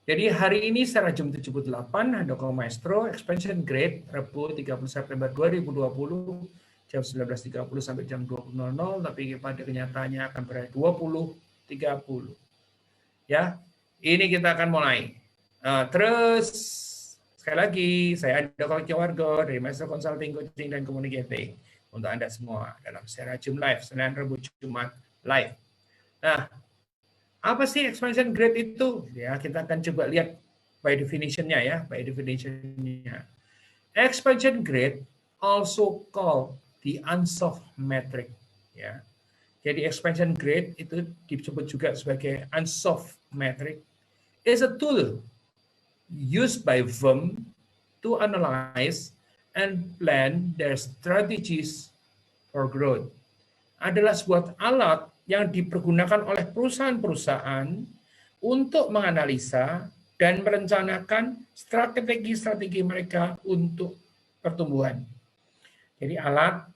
Jadi hari ini secara jam 7.08 Handoko Maestro Expansion Grade Rabu 30 September 2020 jam 19.30 sampai jam 20.00, tapi pada kenyataannya akan berakhir 20.30. Ya, ini kita akan mulai. Terus sekali lagi saya Handoko Wargo dari Maestro Consulting, Coaching dan Communicating untuk Anda semua dalam secara Zoom live Senin, Rabu, Jumat live. Nah, apa sih expansion grade itu? Ya, kita akan coba lihat by definition-nya ya, by definition-nya. Expansion grade also called the unsolved metric, ya. Jadi expansion grade itu disebut juga sebagai unsolved metric, is a tool used by firm to analyze and plan their strategies for growth. Adalah sebuah alat yang dipergunakan oleh perusahaan-perusahaan untuk menganalisa dan merencanakan strategi-strategi mereka untuk pertumbuhan. Jadi alat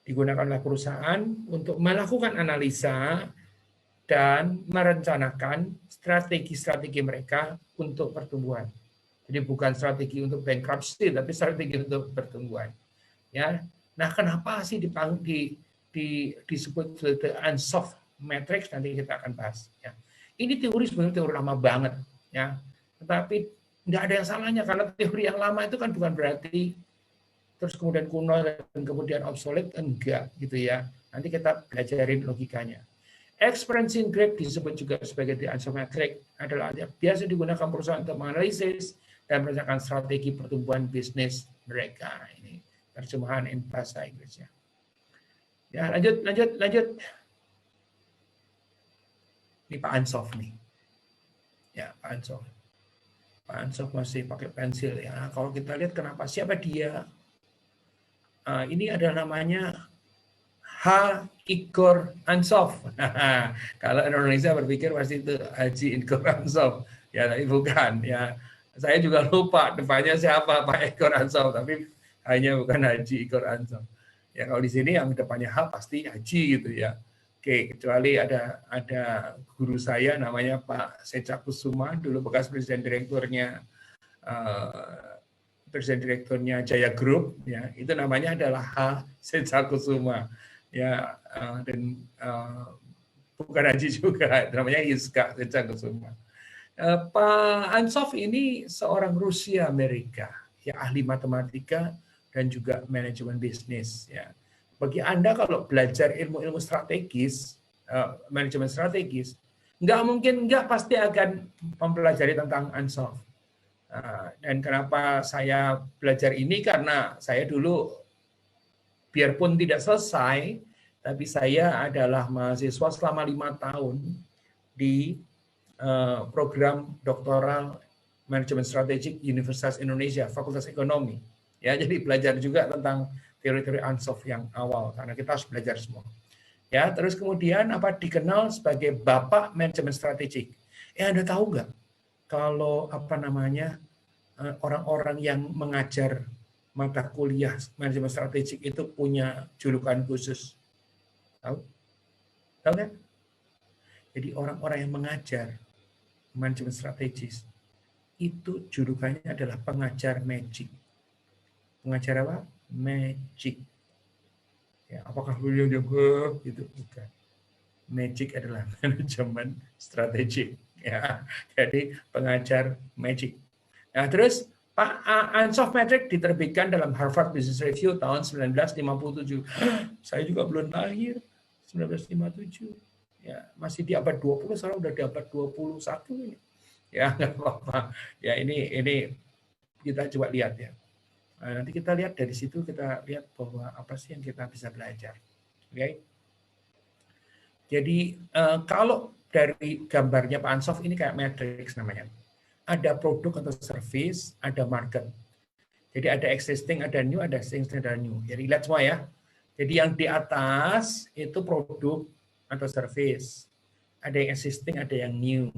digunakan oleh perusahaan untuk melakukan analisa dan merencanakan strategi-strategi mereka untuk pertumbuhan. Jadi bukan strategi untuk bankruptcy, tapi strategi untuk pertumbuhan. Ya, nah kenapa sih disebut the unsolved matrix, nanti kita akan bahas. Ya. Ini teori sebenarnya teori lama banget, ya. Tetapi nggak ada yang salahnya karena teori yang lama itu kan bukan berarti terus kemudian kuno dan kemudian obsolete, enggak gitu ya. Nanti kita belajarin logikanya. Expansion grade disebut juga sebagai the unsolved matrix adalah biasa digunakan perusahaan untuk menganalisis dan merencanakan strategi pertumbuhan bisnis mereka. Ini terjemahan in bahasa Inggrisnya. Ya, lanjut. Ini Pak Ansof nih. Ya, Pak Ansof. Pak Ansof masih pakai pensil ya. Kalau kita lihat kenapa, siapa dia? Ini adalah namanya H. Igor Ansof. Kalau Indonesia berpikir pasti itu Haji Igor Ansof. Ya, tapi bukan. Ya, saya juga lupa depannya siapa Pak Igor Ansof, tapi hanya bukan Haji Igor Ansof. Ya kalau di sini yang depannya H pasti Haji gitu ya. Oke, kecuali ada guru saya namanya Pak Seca Kusuma, dulu bekas presiden direkturnya Jaya Group, ya itu namanya adalah H. Seca Kusuma, ya dan bukan Haji juga, namanya Iska Seca Kusuma. Pak Ansof ini seorang Rusia Amerika, ya ahli matematika dan juga manajemen bisnis. Ya. Bagi Anda kalau belajar ilmu-ilmu strategis, manajemen strategis, nggak pasti akan mempelajari tentang Ansof. Dan kenapa saya belajar ini, karena saya dulu, biarpun tidak selesai, tapi saya adalah mahasiswa selama 5 tahun di program doktoral manajemen strategik Universitas Indonesia, Fakultas Ekonomi. Ya, jadi belajar juga tentang teori-teori Ansof yang awal, karena kita harus belajar semua. Ya, terus kemudian dikenal sebagai Bapak Manajemen Strategik. Anda tahu nggak kalau orang-orang yang mengajar mata kuliah manajemen strategik itu punya julukan khusus? Tahu? Tahu nggak? Jadi orang-orang yang mengajar manajemen strategis itu julukannya adalah pengajar magic. Pengajar apa? Magic. Ya, apakah beliau gitu? Bukan. Magic adalah manajemen strategik. Ya, jadi pengajar magic. Nah, terus Pak Ansof Metric diterbitkan dalam Harvard Business Review tahun 1957. Saya juga belum lahir 1957. Ya, masih di abad 20, sekarang udah di abad 21 ini. Ya, nggak apa-apa. Ya, ini kita coba lihat ya. Nah, nanti kita lihat dari situ, kita lihat bahwa apa sih yang kita bisa belajar. Oke. Jadi kalau dari gambarnya Pak Ansof ini kayak matrix namanya. Ada produk atau service, ada market. Jadi ada existing, ada new, ada existing, ada new. Jadi lihat semua ya. Jadi yang di atas itu produk atau service. Ada yang existing, ada yang new.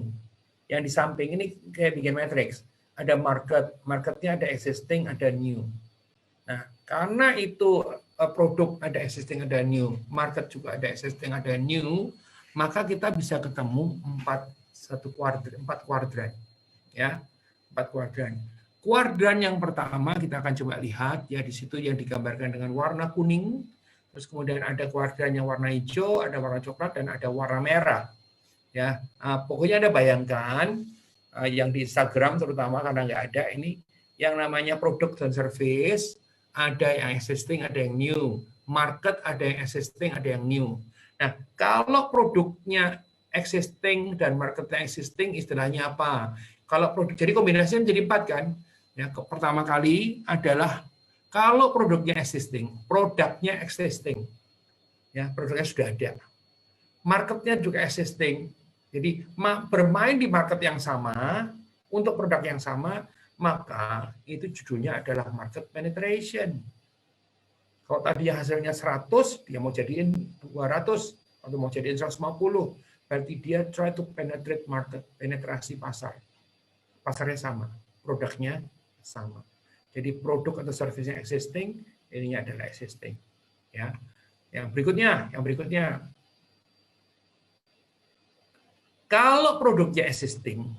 Yang di samping ini kayak bikin matrix. Ada marketnya ada existing, ada new. Nah, karena itu produk ada existing, ada new, market juga ada existing, ada new, maka kita bisa ketemu 4 kuadran. ya, 4 kuadran. Kuadran yang pertama kita akan coba lihat ya, di situ yang digambarkan dengan warna kuning, terus kemudian ada kuadran yang warna hijau, ada warna coklat, dan ada warna merah. Ya, pokoknya Anda bayangkan yang di Instagram terutama, karena nggak ada ini, yang namanya produk dan service, ada yang existing, ada yang new. Market ada yang existing, ada yang new. Nah, kalau produknya existing dan marketnya existing, istilahnya apa? Kalau produk, jadi kombinasinya jadi 4 kan? Ya, pertama kali adalah kalau produknya existing, ya, produknya sudah ada. Marketnya juga existing. Jadi bermain di market yang sama untuk produk yang sama, maka itu judulnya adalah market penetration. Kalau tadi hasilnya 100, dia mau jadiin 200 atau mau jadiin 150, berarti dia try to penetrate market, penetrasi pasar. Pasarnya sama, produknya sama. Jadi produk atau service-nya existing, ininya adalah existing. Ya. Yang berikutnya. Kalau produknya existing,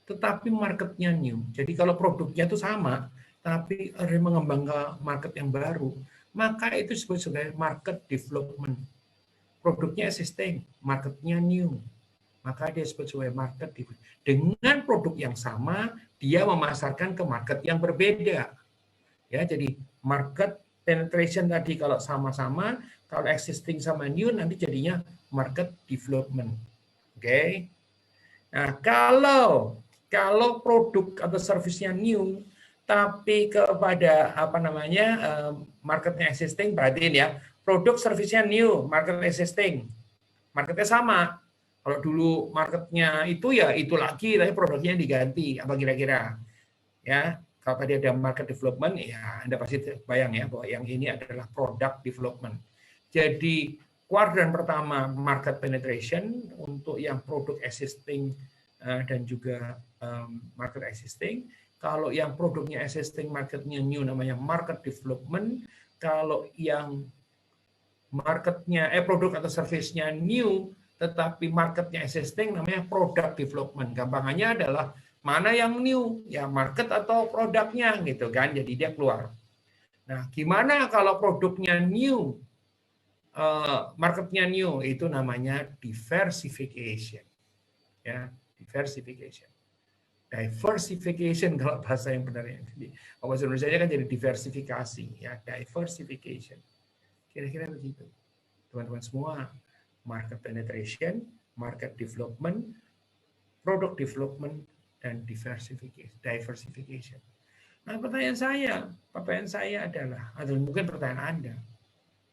tetapi marketnya new. Jadi kalau produknya itu sama, tapi ada mengembang ke market yang baru, maka itu disebut sebagai market development. Produknya existing, marketnya new, maka dia disebut sebagai market development. Dengan produk yang sama, dia memasarkan ke market yang berbeda. Ya, jadi market penetration tadi kalau sama-sama, kalau existing sama new nanti jadinya market development. Oke. Nah, kalau produk atau servisnya new tapi kepada marketnya existing, berarti ya produk servisnya new, market existing, marketnya sama. Kalau dulu marketnya itu ya itu lagi, tapi produknya diganti, apa kira-kira? Ya, kalau tadi ada market development, ya Anda pasti bayang ya bahwa yang ini adalah product development. Jadi kuadran pertama market penetration untuk yang produk existing dan juga market existing. Kalau yang produknya existing, marketnya new, namanya market development. Kalau yang marketnya produk atau service-nya new tetapi marketnya existing, namanya product development. Gampangannya adalah mana yang new, ya market atau produknya gitu kan. Jadi dia keluar. Nah, gimana kalau produknya new, marketnya new, itu namanya diversification. Ya, diversification. Diversification kalau bahasa yang benar ya. Jadi bahasa Indonesia kan jadi diversifikasi ya, diversification. Kira-kira begitu. Teman-teman semua, market penetration, market development, product development, dan diversification. Nah, pertanyaan saya adalah, atau mungkin pertanyaan Anda,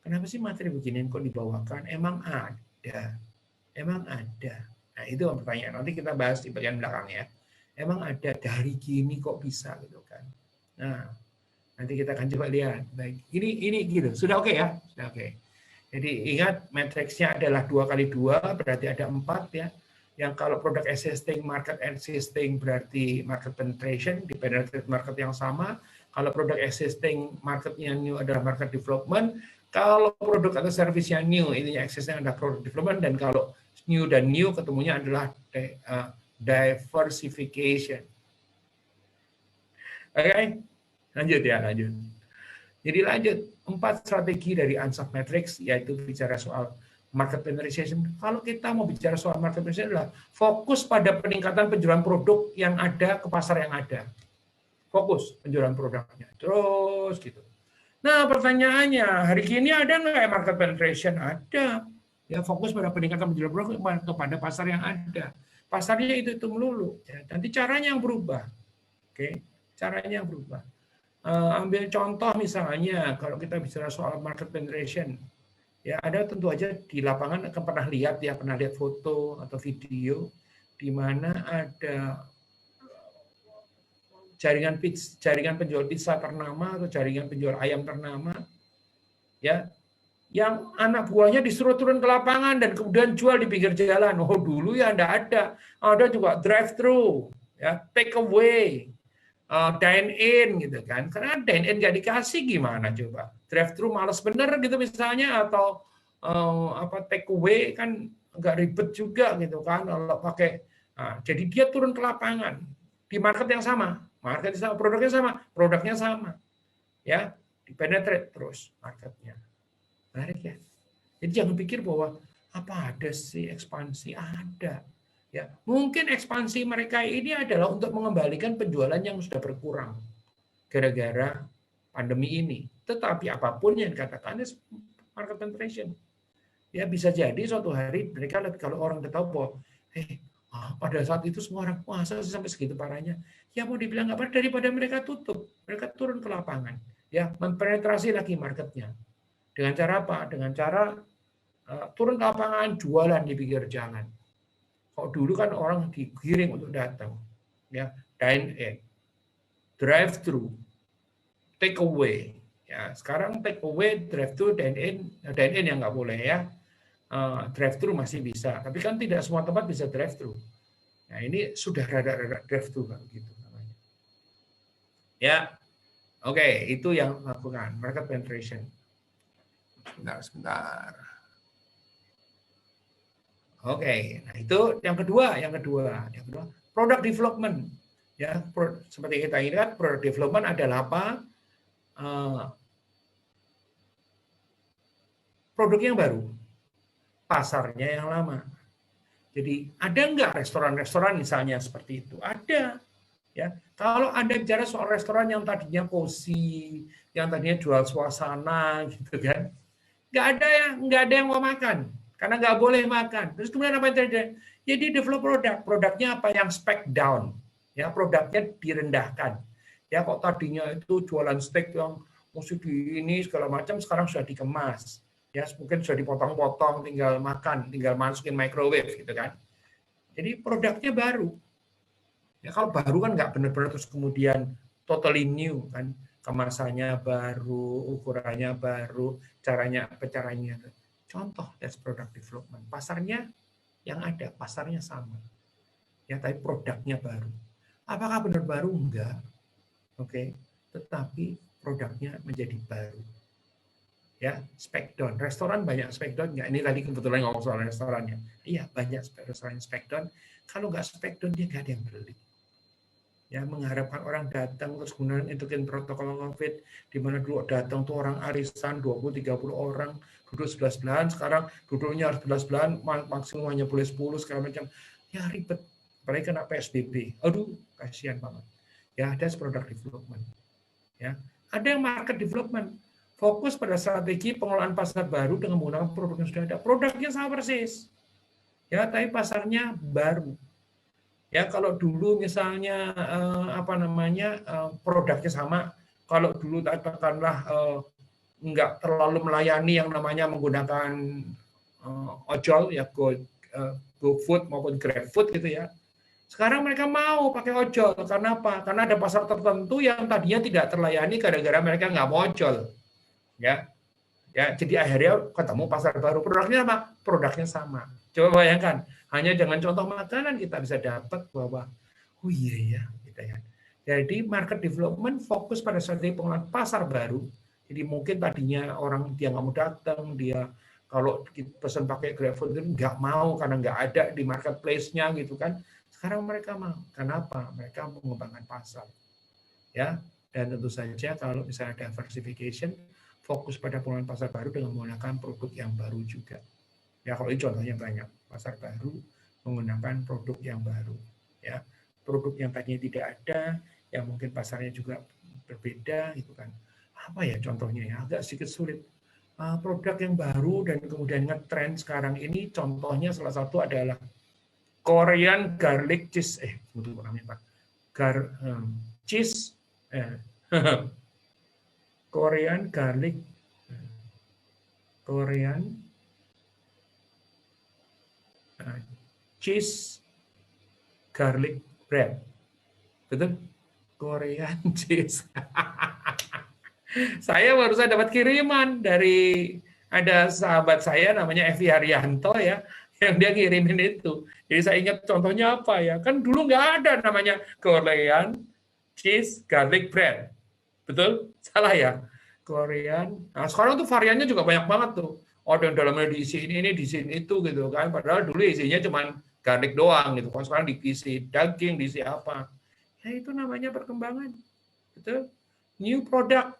kenapa sih materi beginian kok dibawakan? Emang ada. Nah, itu pertanyaan. Nanti kita bahas di bagian belakang ya. Emang ada dari gini kok bisa gitu kan? Nah, nanti kita akan coba lihat. Baik, ini gitu. Sudah oke ya? Sudah oke. Jadi ingat matriksnya adalah 2x2, berarti ada 4 ya. Yang kalau produk existing, market existing berarti market penetration, di penetrate market yang sama. Kalau produk existing, marketnya new adalah market development. Kalau produk atau service yang new, ini yang existing adalah product development. Dan kalau new dan new ketemunya adalah diversification. Oke, lanjut. Jadi lanjut, 4 strategi dari Ansoff Matrix, yaitu bicara soal market penetration. Kalau kita mau bicara soal market penetration adalah fokus pada peningkatan penjualan produk yang ada ke pasar yang ada. Fokus penjualan produknya. Terus gitu. Nah, pertanyaannya, hari ini ada nggak market penetration? Ada. Ya, fokus pada peningkatan penjualan produk kepada pasar yang ada. Pasarnya itu melulu. Ya, nanti caranya yang berubah. Oke, caranya yang berubah. Ambil contoh misalnya, kalau kita bicara soal market penetration, ya ada tentu aja di lapangan akan pernah lihat foto atau video di mana ada jaringan penjual pizza ternama atau jaringan penjual ayam ternama, ya, yang anak buahnya disuruh turun ke lapangan dan kemudian jual di pinggir jalan. Oh, dulu ya ada juga drive-thru, ya, take away, dine in gitu kan. Karena dine in nggak dikasih gimana coba? Drive-thru males bener gitu misalnya, atau take away kan nggak ribet juga gitu kan kalau pakai. Nah, jadi dia turun ke lapangan di market yang sama, produknya sama, ya, dipenetrate terus marketnya. Menarik ya. Jadi jangan pikir bahwa apa ada sih ekspansi, ada. Ya, mungkin ekspansi mereka ini adalah untuk mengembalikan penjualan yang sudah berkurang gara-gara pandemi ini. Tetapi apapun yang dikatakan market penetration. Ya bisa jadi suatu hari mereka kalau orang udah tahu bahwa pada saat itu semua orang masa sih sampai segitu parahnya. Ya mau dibilang nggak parah daripada mereka tutup, mereka turun ke lapangan, ya mempenetrasi lagi marketnya. Dengan cara apa? Dengan cara turun ke lapangan, jualan di pinggir jalan. Kalau dulu kan orang digiring untuk datang, ya dine in, drive thru, take away. Ya sekarang take away, drive thru, dine in yang nggak boleh ya. Drive thru masih bisa, tapi kan tidak semua tempat bisa drive thru. Nah ini sudah rada-rada drive thru gitu namanya. Ya, oke, itu yang lakukan market penetration. Sebentar. Oke, nah itu yang kedua, product development. Ya, seperti kita lihat, product development adalah apa? Produk yang baru, pasarnya yang lama. Jadi ada nggak restoran-restoran misalnya seperti itu? Ada. Ya, kalau Anda bicara soal restoran yang tadinya cozy, yang tadinya jual suasana, gitu kan, nggak ada yang mau makan karena nggak boleh makan. Terus kemudian apa yang terjadi? Jadi develop produknya apa yang spec down, ya produknya direndahkan. Ya kok tadinya itu jualan steak yang mesti di ini segala macam, sekarang sudah dikemas. Ya mungkin sudah dipotong-potong, tinggal makan, tinggal masukin microwave gitu kan. Jadi produknya baru. Ya kalau baru kan nggak benar-benar terus kemudian totally new kan, kemasannya baru, ukurannya baru, caranya. Contoh that's product development. Pasarnya yang ada, pasarnya sama. Ya tapi produknya baru. Apakah benar baru? Enggak. Oke. Tetapi produknya menjadi baru. Ya, spec down. Restoran banyak spec down nggak? Ini tadi kebetulan ngomong soal restorannya. Iya, banyak restoran spec down. Kalau nggak spec down, dia nggak ada yang beli. Ya, mengharapkan orang datang terus kemudian ikutin protokol COVID, di mana dulu datang tuh orang arisan 20-30 orang, duduk sebelah-sebelahan, sekarang duduknya harus sebelah-sebelahan, maksimum hanya boleh 10 segala macam. Ya ribet. Apalagi kena PSBB. Aduh, kasihan banget. Ya, ada product development. Ya, ada yang market development. Fokus pada strategi pengelolaan pasar baru dengan menggunakan produk yang sudah ada. Produknya sama persis. Ya, tapi pasarnya baru. Ya, kalau dulu misalnya produknya sama, kalau dulu katakanlah nggak terlalu melayani yang namanya menggunakan ojol ya GoFood maupun GrabFood gitu ya. Sekarang mereka mau pakai ojol karena apa? Karena ada pasar tertentu yang tadinya tidak terlayani gara-gara mereka nggak mau ojol. Ya, jadi akhirnya ketemu pasar baru. Produknya apa? Produknya sama. Coba bayangkan, hanya dengan contoh makanan kita bisa dapat bahwa, oh iya ya, gitu ya. Jadi market development fokus pada strategi pengelolaan pasar baru. Jadi mungkin tadinya orang dia nggak mau datang, dia kalau pesan pakai GrabFood itu nggak mau karena nggak ada di marketplace-nya gitu kan. Sekarang mereka mau. Kenapa? Mereka mengembangkan pasar. Ya, dan tentu saja kalau misalnya ada diversification, fokus pada pengelolaan pasar baru dengan menggunakan produk yang baru juga. Ya kalau ini contohnya banyak, pasar baru menggunakan produk yang baru. Ya, produk yang tadinya tidak ada, yang mungkin pasarnya juga berbeda, gitu kan. Apa ya contohnya ya? Agak sedikit sulit. Produk yang baru dan kemudian ngetrend sekarang ini, contohnya salah satu adalah Korean garlic cheese. Tunggu namanya Pak. Cheese. Korean garlic cheese garlic bread. Betul? Korean cheese. Saya baru saja dapat kiriman dari ada sahabat saya namanya Evi Haryanto ya, yang dia kirimin itu. Jadi saya ingat contohnya apa ya? Kan dulu nggak ada namanya Korean cheese garlic bread. Betul? Salah ya? Korean. Nah, sekarang tuh variannya juga banyak banget tuh. Ada yang dalamnya diisi ini, diisi itu gitu kan. Padahal dulu isinya cuma garlic doang gitu. Kalau sekarang diisi daging, diisi apa. Ya itu namanya perkembangan. Betul? New product.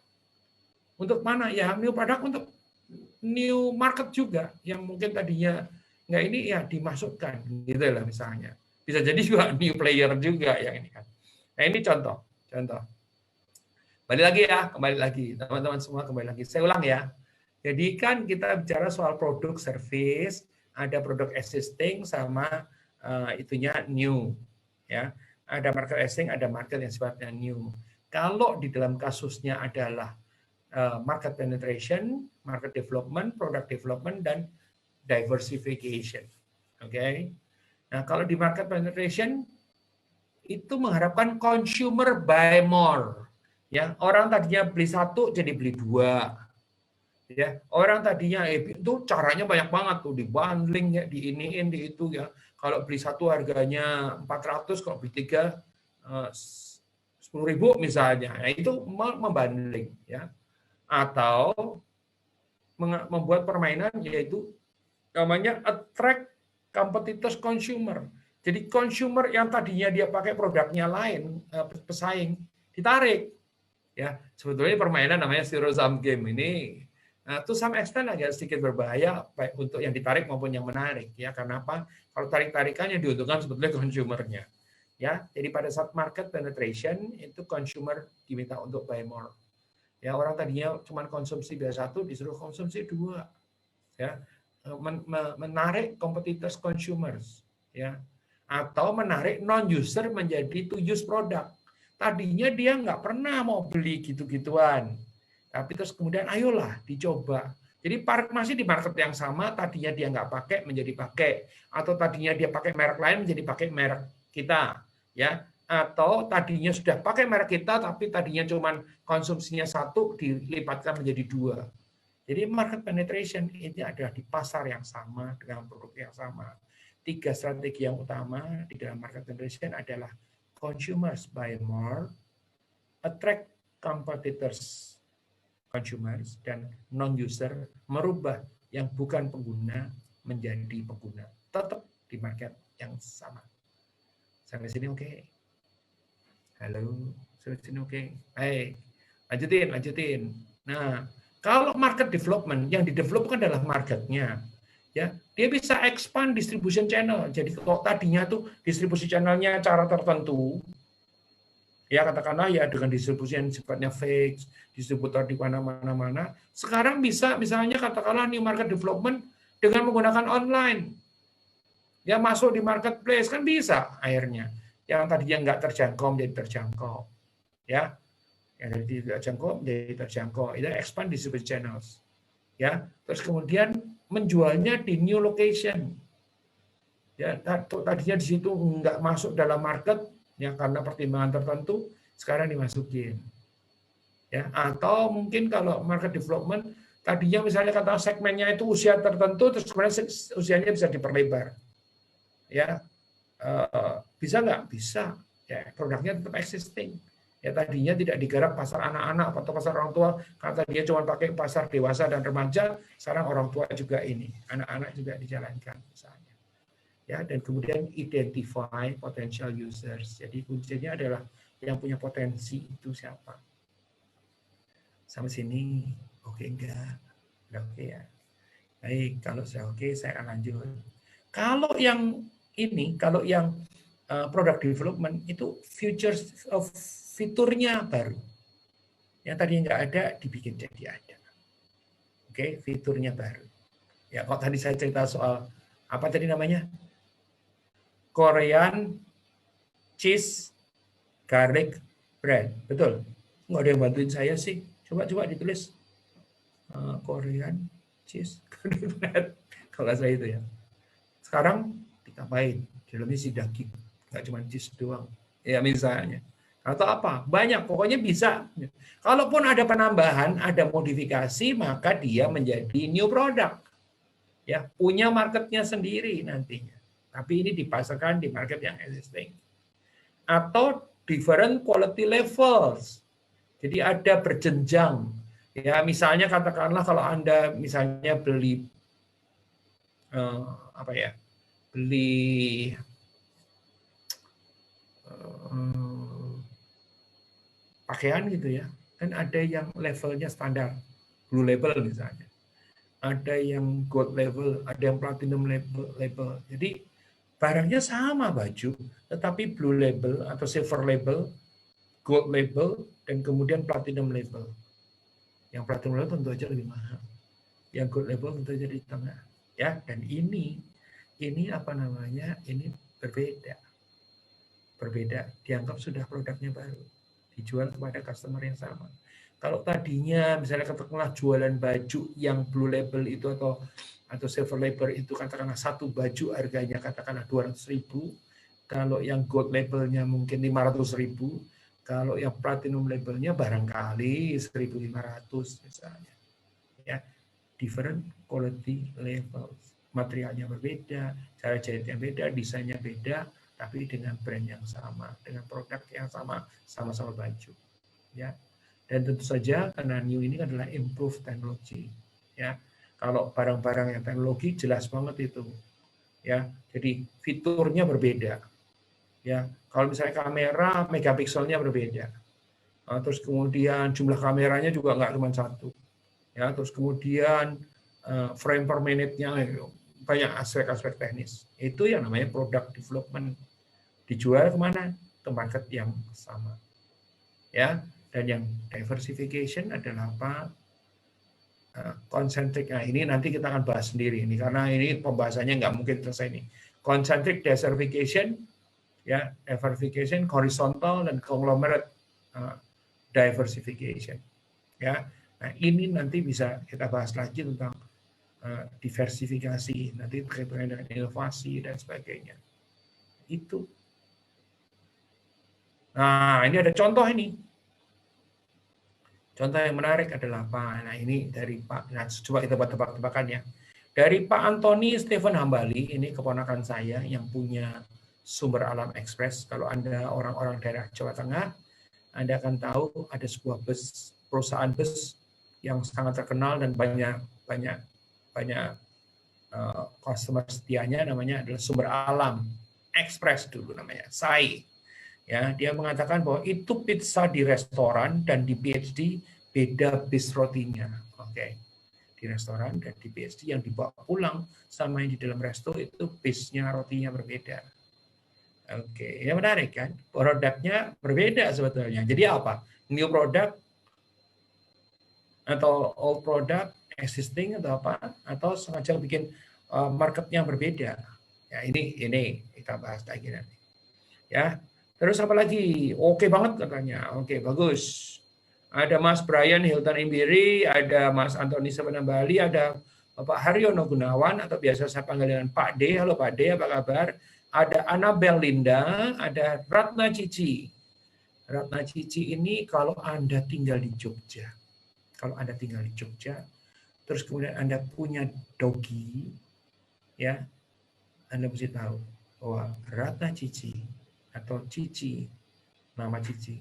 Untuk mana? Ya new product untuk new market juga. Yang mungkin tadinya nggak ini ya dimasukkan. Gitu lah misalnya. Bisa jadi juga new player juga yang ini kan. Nah ini contoh. Kembali lagi ya, kembali lagi. Teman-teman semua kembali lagi. Saya ulang ya. Jadi kan kita bicara soal produk, service, ada produk existing sama itunya new. Ya, ada market existing, ada market yang sifatnya new. Kalau di dalam kasusnya adalah market penetration, market development, product development, dan diversification. Oke. Nah, kalau di market penetration itu mengharapkan consumer buy more. Ya, orang tadinya beli satu jadi beli dua. Ya, orang tadinya itu caranya banyak banget tuh, dibundling ya, diiniin di itu ya. Kalau beli satu harganya 400, kalau beli tiga 10.000 misalnya. Nah, itu membundling ya. Atau membuat permainan yaitu namanya attract competitors consumer. Jadi consumer yang tadinya dia pakai produknya lain, pesaing, ditarik. Ya, sebetulnya permainan namanya zero sum game ini to some extent agak sedikit berbahaya baik untuk yang ditarik maupun yang menarik ya. Karena apa? Kalau tarik-tarikannya diuntungkan sebetulnya konsumernya. Ya, jadi pada saat market penetration itu consumer diminta untuk buy more. Ya, orang tadinya cuma konsumsi biasa satu disuruh konsumsi dua. Ya, menarik competitors consumers ya, atau menarik non user menjadi to use product. Tadinya dia nggak pernah mau beli gitu-gituan, tapi terus kemudian ayolah dicoba. Jadi masih di market yang sama, tadinya dia nggak pakai menjadi pakai, atau tadinya dia pakai merek lain menjadi pakai merek kita, ya. Atau tadinya sudah pakai merek kita, tapi tadinya cuma konsumsinya satu dilipatkan menjadi dua. Jadi market penetration ini adalah di pasar yang sama dengan produk yang sama. 3 strategi yang utama di dalam market penetration adalah consumers buy more, attract competitors consumers, dan non-user merubah yang bukan pengguna menjadi pengguna. Tetap di market yang sama. Sampai sini oke? Halo, sampai sini oke? Baik, lanjutin. Nah, kalau market development, yang didevelop kan adalah marketnya. Ya, dia bisa expand distribution channel. Jadi kalau tadinya tuh distribusi channelnya cara tertentu, ya katakanlah ya dengan distribusi yang sifatnya fixed, distributor di mana-mana, sekarang bisa misalnya katakanlah new market development dengan menggunakan online. Ya masuk di marketplace kan bisa akhirnya. Yang tadinya nggak terjangkau menjadi terjangkau. Ya, yang dari tidak terjangkau menjadi terjangkau. Itu expand distribution channels. Ya, terus kemudian menjualnya di new location. Ya, tadinya di situ nggak masuk dalam market ya karena pertimbangan tertentu, sekarang dimasukin. Ya, atau mungkin kalau market development tadinya misalnya kata segmennya itu usia tertentu, terus kemudian usianya bisa diperlebar. Ya, bisa nggak? Bisa. Ya, produknya tetap existing. Ya tadinya tidak digarap pasar anak-anak atau pasar orang tua, karena dia cuma pakai pasar dewasa dan remaja, sekarang orang tua juga ini, anak-anak juga dijalankan misalnya. Ya, dan kemudian identify potential users. Jadi kuncinya adalah yang punya potensi itu siapa. Sampai sini oke enggak? Udah oke ya. Baik, kalau sudah oke saya akan lanjut. Kalau yang ini, kalau yang product development itu features of fiturnya baru. Yang tadi nggak ada dibikin jadi ada. Oke, fiturnya baru. Ya, kok tadi saya cerita soal apa tadi namanya? Korean cheese garlic bread. Betul? Nggak ada yang bantuin saya sih. Coba ditulis. Korean cheese garlic bread. Kalau saya itu ya. Sekarang ditambahin. Di dalamnya si daging. Nggak cuma cheese doang. Ya misalnya. Atau apa? Banyak. Pokoknya bisa. Kalaupun ada penambahan, ada modifikasi, maka dia menjadi new product. Ya, punya marketnya sendiri nantinya. Tapi ini dipasarkan di market yang existing. Atau different quality levels. Jadi ada berjenjang. Ya, misalnya katakanlah kalau Anda misalnya beli beli pakaian gitu ya, kan ada yang levelnya standar, blue label misalnya, ada yang gold label, ada yang platinum label. Jadi barangnya sama baju, tetapi blue label atau silver label, gold label, dan kemudian platinum label. Yang platinum label tentu saja lebih mahal. Yang gold label tentu saja di tengah. Ya, dan ini apa namanya? Ini berbeda. Dianggap sudah produknya baru. Dijual kepada customer yang sama. Kalau tadinya misalnya katakanlah jualan baju yang blue label itu atau silver label itu katakanlah satu baju harganya katakanlah 200.000, kalau yang gold labelnya mungkin 500.000, kalau yang platinum labelnya barangkali 1.500 misalnya. Ya, different quality levels. Materialnya berbeda, cara jahitnya beda, desainnya beda, tapi dengan brand yang sama, dengan produk yang sama, sama-sama baju. Ya. Dan tentu saja karena new ini adalah improve teknologi. Ya. Kalau barang-barang yang teknologi jelas banget itu. Ya. Jadi fiturnya berbeda. Ya. Kalau misalnya kamera megapikselnya berbeda. Terus kemudian jumlah kameranya juga nggak cuma satu. Ya, terus kemudian frame per minute-nya banyak aspek-aspek teknis. Itu yang namanya product development. Dijual kemana? Ke market yang sama. Ya, dan yang diversification adalah apa? Concentric. Nah, ini nanti kita akan bahas sendiri ini karena ini pembahasannya nggak mungkin selesai ini. Concentric diversification, ya, diversification, horizontal dan conglomerate diversification. Ya, nah ini nanti bisa kita bahas lagi tentang diversifikasi, nanti berkaitan dengan inovasi dan sebagainya. Itu. Nah, ini ada contoh ini. Contoh yang menarik adalah apa? Nah, ini dari Pak, nah, coba kita buat tebak-tebakan ya. Dari Pak Antoni Stephen Hambali, ini keponakan saya yang punya Sumber Alam Express. Kalau Anda orang-orang daerah Jawa Tengah, Anda akan tahu ada sebuah bus, perusahaan bus yang sangat terkenal dan banyak customer setianya, namanya adalah Sumber Alam Express dulu namanya, SAI. Ya, dia mengatakan bahwa itu pizza di restoran dan di PhD beda bis rotinya. Oke. Di restoran dan di PhD yang dibawa pulang sama yang di dalam resto itu bisnya, rotinya berbeda. Oke, ya menarik kan? Produknya berbeda sebetulnya. Jadi apa? New product atau old product, existing atau apa? Atau sengaja bikin marketnya berbeda. Ya ini kita bahas lagi nanti. Ya, terus apa lagi? Oke banget katanya. Oke, bagus. Ada Mas Brian Hilton Imbiri, ada Mas Antoni Sepenambali, ada Bapak Haryono Gunawan atau biasa saya panggil dengan Pak D. Halo Pak D, apa kabar? Ada Annabel Linda, ada Ratna Cici. Ratna Cici ini kalau Anda tinggal di Jogja, terus kemudian Anda punya dogi, ya, Anda mesti tahu bahwa Ratna Cici atau Cici, nama Cici,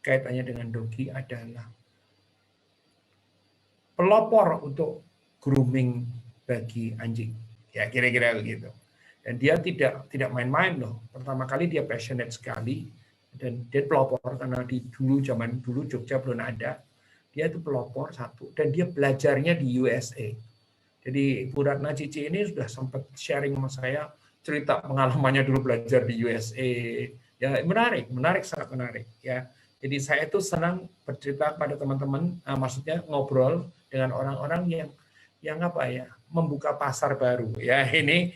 kaitannya dengan dogi adalah pelopor untuk grooming bagi anjing. Ya, kira-kira begitu. Dan dia tidak main-main loh. Pertama kali dia passionate sekali dan dia pelopor karena zaman dulu Jogja belum ada. Dia itu pelopor satu dan dia belajarnya di USA. Jadi Bu Ratna Cici ini sudah sempat sharing sama saya cerita pengalamannya dulu belajar di USA. Ya, menarik, sangat menarik ya. Jadi saya itu senang bercerita pada teman-teman, maksudnya ngobrol dengan orang-orang yang apa ya, membuka pasar baru. Ya, ini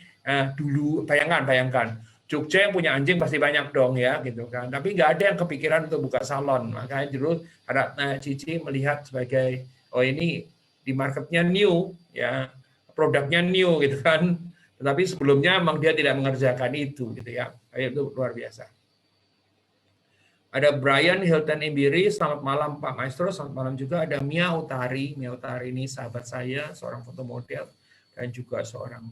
dulu bayangkan Jogja yang punya anjing pasti banyak dong ya gitu kan. Tapi nggak ada yang kepikiran untuk buka salon. Makanya dulu Ratna Cici melihat sebagai ini di marketnya new ya, produknya new gitu kan. Tetapi sebelumnya memang dia tidak mengerjakan itu gitu ya. Itu luar biasa. Ada Brian Hilton Imbiri, selamat malam Pak Maestro, selamat malam juga. Ada Mia Utari. Mia Utari ini sahabat saya, seorang foto model dan juga seorang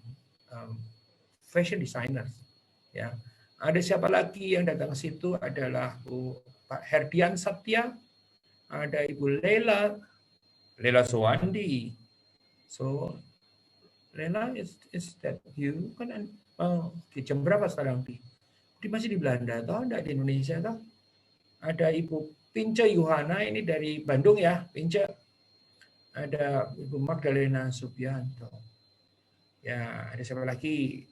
fashion designer. Ya, ada siapa lagi yang datang ke situ? Adalah Pak Herdian Satya, ada Ibu Lela Suwandi. So, Lela, is that you? Kan jam berapa sekarang di masih di Belanda atau enggak di Indonesia atau? Ada Ibu Pince Yuhana ini dari Bandung ya, Pince. Ada Ibu Magdalena Subianto. Ya, ada siapa lagi?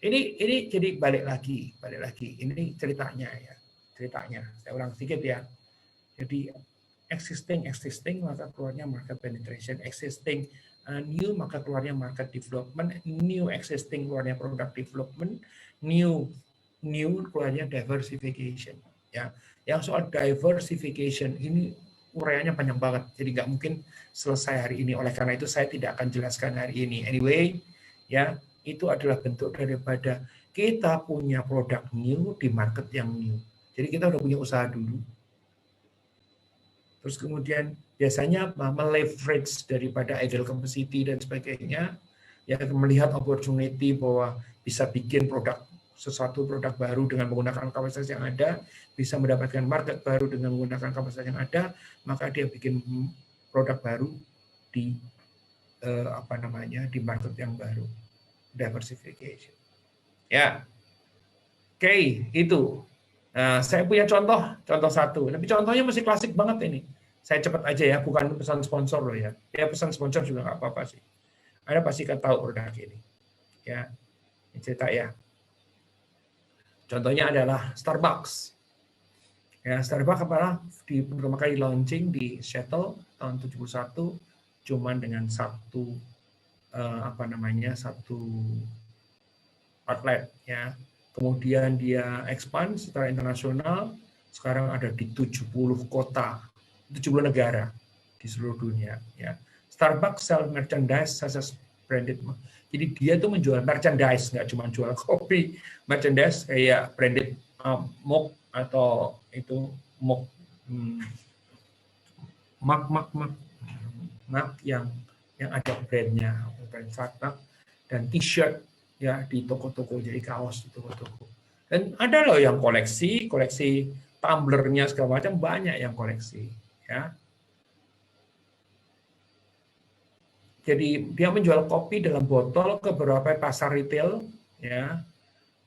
Ini jadi balik lagi. Ini ceritanya ya. Ceritanya. Saya ulang sedikit ya. Jadi existing maka keluarnya market penetration, existing new maka keluarnya market development, new existing keluarnya product development, new keluarnya diversification. Ya, yang soal diversification ini uraiannya panjang banget, jadi nggak mungkin selesai hari ini. Oleh karena itu saya tidak akan jelaskan hari ini. Anyway, ya itu adalah bentuk daripada kita punya produk new di market yang new. Jadi kita udah punya usaha dulu. Terus kemudian biasanya meleverage daripada idle capacity dan sebagainya, ya melihat opportunity bahwa bisa bikin sesuatu produk baru dengan menggunakan kapasitas yang ada, bisa mendapatkan market baru dengan menggunakan kapasitas yang ada, maka dia bikin produk baru di di market yang baru, diversification. Ya, oke, itu. Nah, saya punya contoh satu, tapi contohnya masih klasik banget ini. Saya cepat aja ya, bukan pesan sponsor loh ya. Ya pesan sponsor juga nggak apa-apa sih. Anda pasti kan tahu produk ini. Ya, ini cerita ya. Contohnya adalah Starbucks. Ya, Starbucks adalah pertama kali launching di Seattle tahun 71, cuman dengan satu outlet ya. Kemudian dia expand secara internasional, sekarang ada di 70 kota, 70 negara di seluruh dunia ya. Starbucks sell merchandise such as branded. Jadi dia tuh menjual merchandise, nggak cuma jual kopi, merchandise kayak branded mug atau itu mug mug yang ada brandnya, brand Starbucks, dan t-shirt ya di toko-toko, jadi kaos di toko-toko. Dan ada loh yang koleksi tumblernya segala macam, banyak yang koleksi ya. Jadi dia menjual kopi dalam botol ke beberapa pasar retail ya.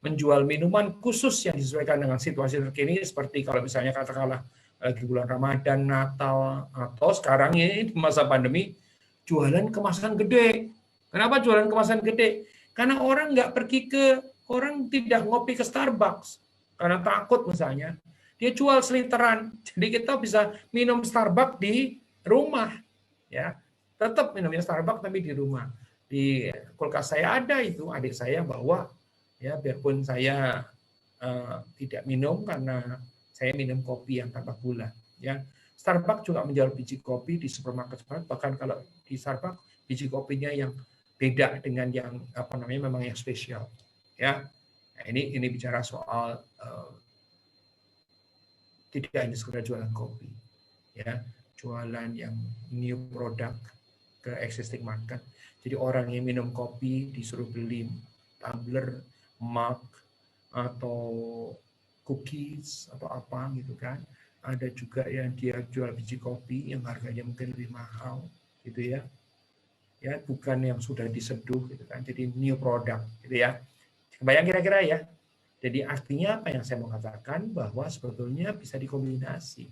Menjual minuman khusus yang disesuaikan dengan situasi terkini, seperti kalau misalnya katakanlah lagi bulan Ramadan, Natal, atau sekarang ini di masa pandemi jualan kemasan gede. Kenapa jualan kemasan gede? Karena orang orang tidak ngopi ke Starbucks karena takut misalnya. Dia jual seliteran, jadi kita bisa minum Starbucks di rumah, ya. Tetap minumnya Starbucks tapi di rumah. Di kulkas saya ada itu, adik saya bawa, ya biarpun saya tidak minum karena saya minum kopi yang tanpa gula. Ya, Starbucks juga menjual biji kopi di supermarket, bahkan kalau di Starbucks biji kopinya yang beda dengan yang memang yang spesial, ya. Nah, ini bicara soal tidak hanya sekedar jualan kopi, ya, jualan yang new product ke existing market. Jadi orang yang minum kopi disuruh beli tumbler, mug, atau cookies atau apa gitu kan. Ada juga yang dia jual biji kopi yang harganya mungkin lebih mahal, gitu ya. Ya, bukan yang sudah diseduh gitu kan, jadi new product gitu ya. Kebayang kira-kira ya. Jadi artinya apa yang saya mau katakan, bahwa sebetulnya bisa dikombinasi,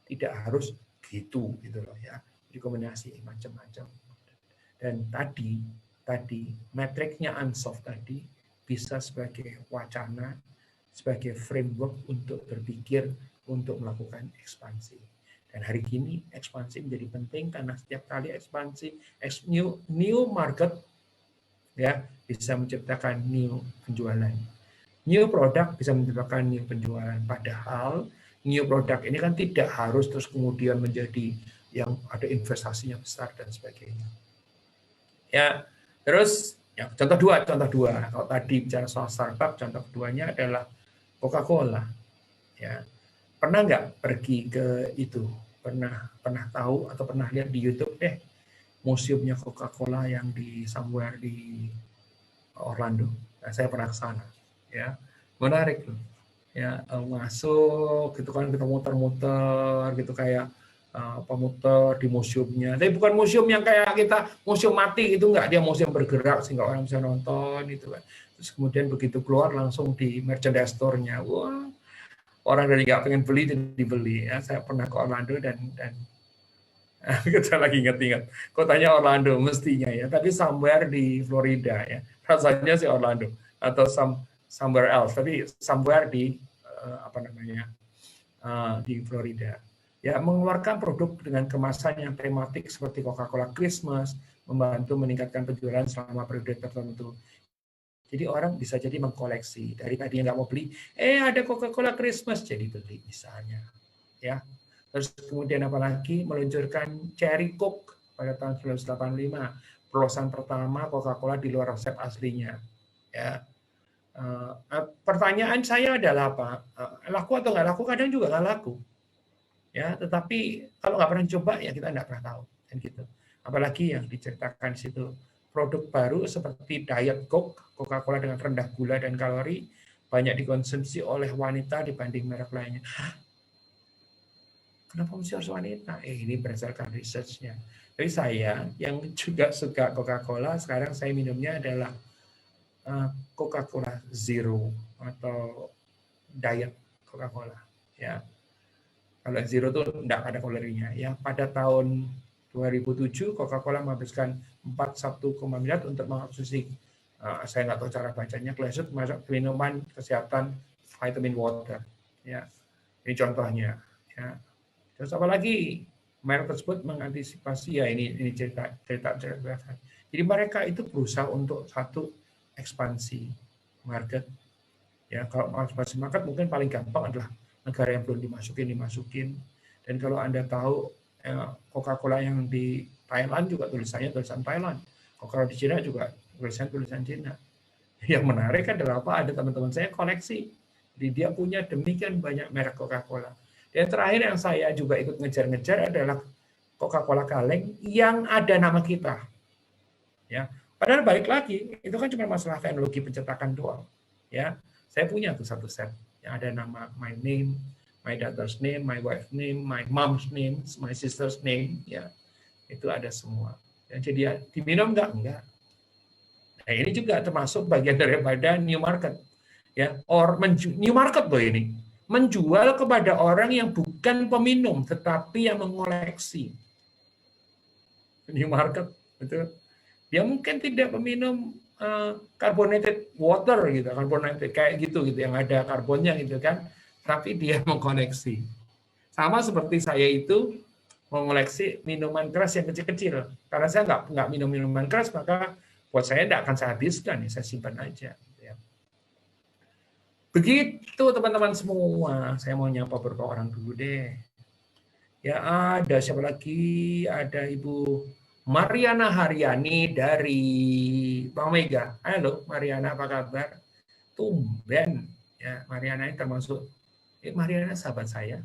tidak harus gitu loh ya, dikombinasi macam-macam. Dan tadi metriknya Ansoff tadi bisa sebagai wacana, sebagai framework untuk berpikir untuk melakukan ekspansi. Dan hari ini ekspansi menjadi penting karena setiap kali ekspansi, new market ya bisa menciptakan new penjualan. New product bisa menciptakan new penjualan. Padahal new product ini kan tidak harus terus kemudian menjadi yang ada investasinya besar dan sebagainya. Ya, terus ya, contoh dua. Kalau tadi bicara soal startup, contoh keduanya adalah Coca-Cola. Ya, pernah nggak pergi ke itu? Pernah tahu atau pernah lihat di YouTube deh museumnya Coca-Cola yang di somewhere di Orlando. Nah, saya pernah ke sana. Ya, menarik loh. Ya, masuk gitu kan, kita muter-muter gitu kayak pemuter di museumnya. Tapi bukan museum yang kayak kita museum mati itu, enggak, dia museum bergerak sehingga orang bisa nonton gitu kan. Terus kemudian begitu keluar langsung di merchandise store-nya. Wah, orang dari nggak pengen beli jadi dibeli. Ya, saya pernah ke Orlando dan kita lagi ingat-ingat kotanya Orlando mestinya ya, tapi somewhere di Florida ya, rasanya sih Orlando atau somewhere else, tapi somewhere di di Florida ya, mengeluarkan produk dengan kemasan yang tematik seperti Coca-Cola Christmas, membantu meningkatkan penjualan selama periode tertentu. Jadi orang bisa jadi mengkoleksi, dari tadi yang nggak mau beli, ada Coca-Cola Christmas, jadi beli misalnya ya. Terus kemudian apalagi meluncurkan Cherry Coke pada tahun 1985, pelosan pertama Coca-Cola di luar resep aslinya. Ya. Pertanyaan saya adalah apa? Laku atau nggak laku? Kadang juga nggak laku. Ya, tetapi kalau nggak pernah coba ya kita nggak pernah tahu. Dan gitu. Apalagi yang diceritakan di situ produk baru seperti Diet Coke, Coca-Cola dengan rendah gula dan kalori, banyak dikonsumsi oleh wanita dibanding merek lainnya. Kenapa mesti harus wanita? Ini berdasarkan research-nya. Jadi saya yang juga suka Coca-Cola, sekarang saya minumnya adalah Coca-Cola Zero atau Diet Coca-Cola. Ya, kalau Zero tuh enggak ada kalorinya. Ya, pada tahun 2007 Coca-Cola menghabiskan 41,1 miliar untuk mengkonsumsi, saya nggak tahu cara bacanya, klasik masuk minuman kesehatan vitamin water. Ya, ini contohnya. Ya. Terus apalagi merek tersebut mengantisipasi ya ini cerita. Jadi mereka itu berusaha untuk satu ekspansi market. Ya, kalau ekspansi market mungkin paling gampang adalah negara yang belum dimasukin. Dan kalau Anda tahu Coca-Cola yang di Thailand juga tulisannya tulisan Thailand. Coca-Cola di Cina juga tulisan Cina. Yang menarik adalah apa? Ada teman-teman saya koleksi. Jadi dia punya demikian banyak merek Coca-Cola. Dan terakhir yang saya juga ikut ngejar-ngejar adalah Coca-Cola kaleng yang ada nama kita. Ya, padahal balik lagi itu kan cuma masalah teknologi pencetakan doang. Ya, saya punya tuh satu set yang ada nama my name, my daughter's name, my wife's name, my mom's name, my sister's name. Ya, itu ada semua. Dan jadi diminum enggak? Nah, ini juga termasuk bagian daripada new market. Ya, new market loh ini. Menjual kepada orang yang bukan peminum tetapi yang mengoleksi. New market itu dia mungkin tidak peminum carbonated water gitu, carbonated kayak gitu yang ada karbonnya gitu kan, tapi dia mengkoleksi. Sama seperti saya itu mengoleksi minuman keras yang kecil-kecil. Karena saya nggak minum minuman keras, maka buat saya tidak akan saya habiskan, saya simpan aja. Begitu teman-teman semua, saya mau nyapa beberapa orang dulu deh. Ya ada siapa lagi? Ada Ibu Mariana Haryani dari Bang Mega. Halo Mariana, apa kabar? Tumben. Ya, Mariana ini termasuk Mariana sahabat saya.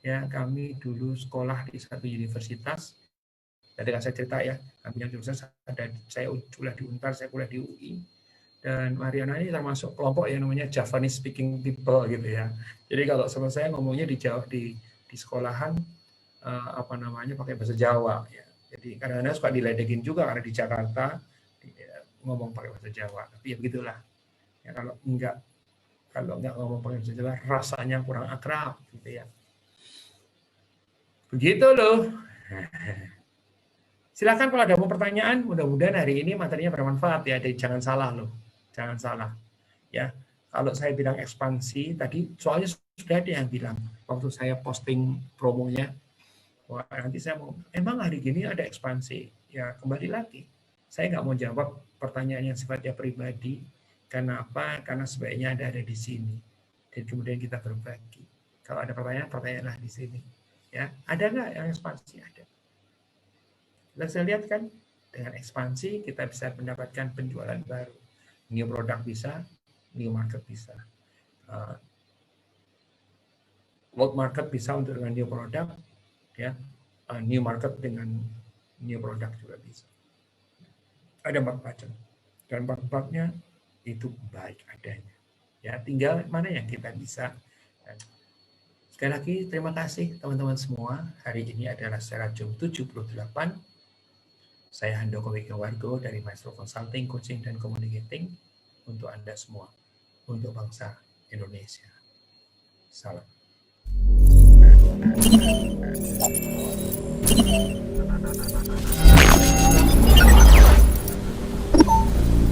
Ya, kami dulu sekolah di satu universitas. Tadi kan saya cerita ya, kami yang jurusan saya kuliah di Untar, saya kuliah di UI. Dan Mariana ini termasuk kelompok yang namanya Javanese speaking people gitu ya. Jadi kalau sama saya ngomongnya di sekolahan pakai bahasa Jawa ya. Jadi kadang-kadang suka diledekin juga karena di Jakarta ngomong pakai bahasa Jawa. Tapi ya begitulah. Ya kalau enggak ngomong pakai bahasa Jawa rasanya kurang akrab gitu ya. Begitu loh. Silakan kalau ada mau pertanyaan, mudah-mudahan hari ini materinya bermanfaat ya. Jadi jangan salah loh. Jangan salah. Ya, kalau saya bilang ekspansi tadi, soalnya sudah ada yang bilang waktu saya posting promonya, wah nanti saya mau, emang hari gini ada ekspansi? Ya kembali lagi, saya nggak mau jawab pertanyaan yang sifatnya pribadi. Karena apa? Karena sebaiknya ada di sini. Dan kemudian kita berbagi. Kalau ada pertanyaanlah di sini. Ya, ada nggak yang ekspansi? Ada. Kita bisa lihat kan, dengan ekspansi kita bisa mendapatkan penjualan baru. New product bisa, new market bisa. Old market bisa untuk dengan new product, ya. New market dengan new product juga bisa. Ada 4 macam. Dan 4-4-nya itu baik adanya. Ya, tinggal mana yang kita bisa. Dan sekali lagi terima kasih teman-teman semua. Hari ini adalah secara Zoom 78. Saya Handoko Wigawargo dari Maestro Consulting, Coaching, dan Communicating untuk Anda semua, untuk bangsa Indonesia. Salam.